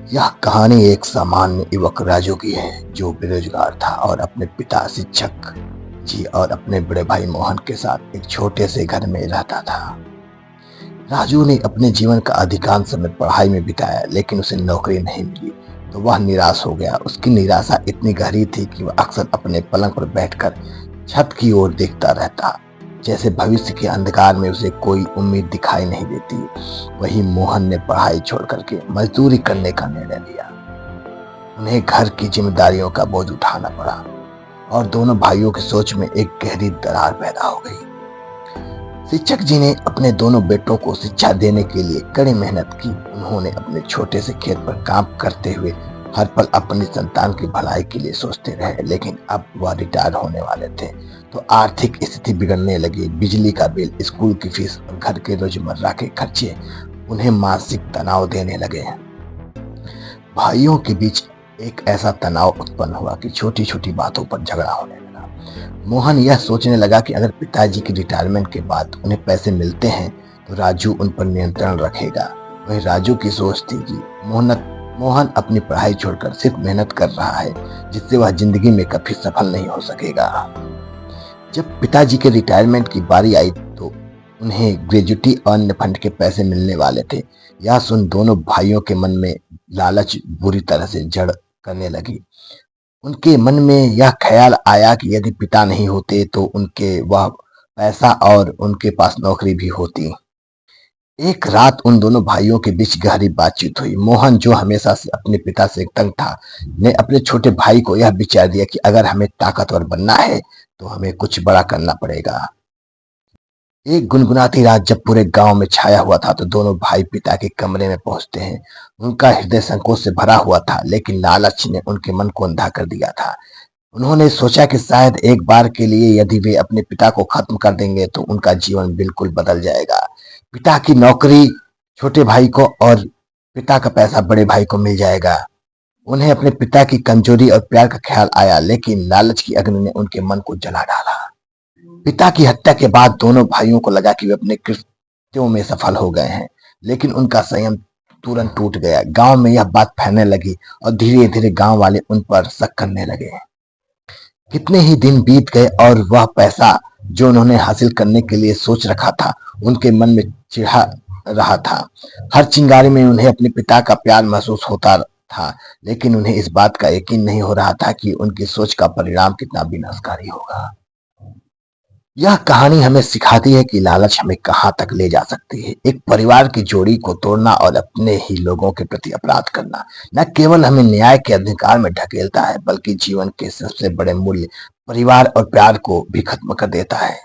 यह कहानी एक सामान्य युवक राजू की है जो बेरोजगार था और अपने पिता शिक्षक जी और अपने बड़े भाई मोहन के साथ एक छोटे से घर में रहता था। राजू ने अपने जीवन का अधिकांश समय पढ़ाई में बिताया, लेकिन उसे नौकरी नहीं मिली तो वह निराश हो गया। उसकी निराशा इतनी गहरी थी कि वह अक्सर अपने पलंग पर बैठकर छत की ओर देखता रहता, जैसे भविष्य के अंधकार में उसे कोई उम्मीद दिखाई नहीं देती। वही मोहन ने पढ़ाई छोड़ करके मजदूरी करने का निर्णय लिया। उन्हें घर की जिम्मेदारियों का बोझ उठाना पड़ा और दोनों भाइयों की सोच में एक गहरी दरार पैदा हो गई। शिक्षक जी ने अपने दोनों बेटों को शिक्षा देने के लिए कड़ी मेहनत की। उन्होंने अपने छोटे से खेत पर काम करते हुए हर पल अपनी संतान की भलाई के लिए सोचते रहे, लेकिन अब वह रिटायर होने वाले थे तो आर्थिक स्थिति बिगड़ने लगी। बिजली का बिल, स्कूल की फीस और घर के रोजमर्रा के खर्चे उन्हें मानसिक तनाव देने लगे। भाइयों के बीच एक ऐसा तनाव उत्पन्न हुआ कि छोटी छोटी बातों पर झगड़ा होने लगा। मोहन यह सोचने लगा कि अगर पिताजी की रिटायरमेंट के बाद उन्हें पैसे मिलते हैं तो राजू उन पर नियंत्रण रखेगा। वही राजू की सोच थी कि मोहन अपनी पढ़ाई छोड़कर सिर्फ मेहनत कर रहा है, जिससे वह जिंदगी में कभी सफल नहीं हो सकेगा। जब पिताजी के रिटायरमेंट की बारी आई तो उन्हें ग्रेजुटी और अन्य फंड के पैसे मिलने वाले थे। यह सुन दोनों भाइयों के मन में लालच बुरी तरह से जड़ करने लगी। उनके मन में यह ख्याल आया कि यदि पिता नहीं होते तो उनके वह पैसा और उनके पास नौकरी भी होती। एक रात उन दोनों भाइयों के बीच गहरी बातचीत हुई। मोहन, जो हमेशा से अपने पिता से तंग था, ने अपने छोटे भाई को यह विचार दिया कि अगर हमें ताकतवर बनना है तो हमें कुछ बड़ा करना पड़ेगा। एक गुनगुनाती रात जब पूरे गांव में छाया हुआ था तो दोनों भाई पिता के कमरे में पहुंचते हैं। उनका हृदय संकोच से भरा हुआ था, लेकिन लालच ने उनके मन को अंधा कर दिया था। उन्होंने सोचा कि शायद एक बार के लिए यदि वे अपने पिता को खत्म कर देंगे तो उनका जीवन बिल्कुल बदल जाएगा। पिता की नौकरी छोटे भाई को और पिता का पैसा बड़े भाई को मिल जाएगा। उन्हें अपने पिता की कमजोरी और प्यार का ख्याल आया, लेकिन लालच की अग्नि ने उनके मन को जला डाला। पिता की हत्या के बाद दोनों भाइयों को लगा कि वे अपने कृत्यों में सफल हो गए हैं, लेकिन उनका संयम तुरंत टूट गया। गांव में यह बात फैलने लगी और धीरे धीरे गांव वाले उन पर शक करने लगे। कितने ही दिन बीत गए और वह पैसा जो उन्होंने हासिल करने के लिए सोच रखा था उनके मन में चिढ़ा रहा था। हर चिंगारी में उन्हें अपने पिता का प्यार महसूस होता था, लेकिन उन्हें इस बात का यकीन नहीं हो रहा था कि उनकी सोच का परिणाम कितना विनाशकारी होगा। यह कहानी हमें सिखाती है कि लालच हमें कहाँ तक ले जा सकती है। एक परिवार की जोड़ी को तोड़ना और अपने ही लोगों के प्रति अपराध करना न केवल हमें न्याय के अधिकार में ढकेलता है, बल्कि जीवन के सबसे बड़े मूल्य परिवार और प्यार को भी खत्म कर देता है।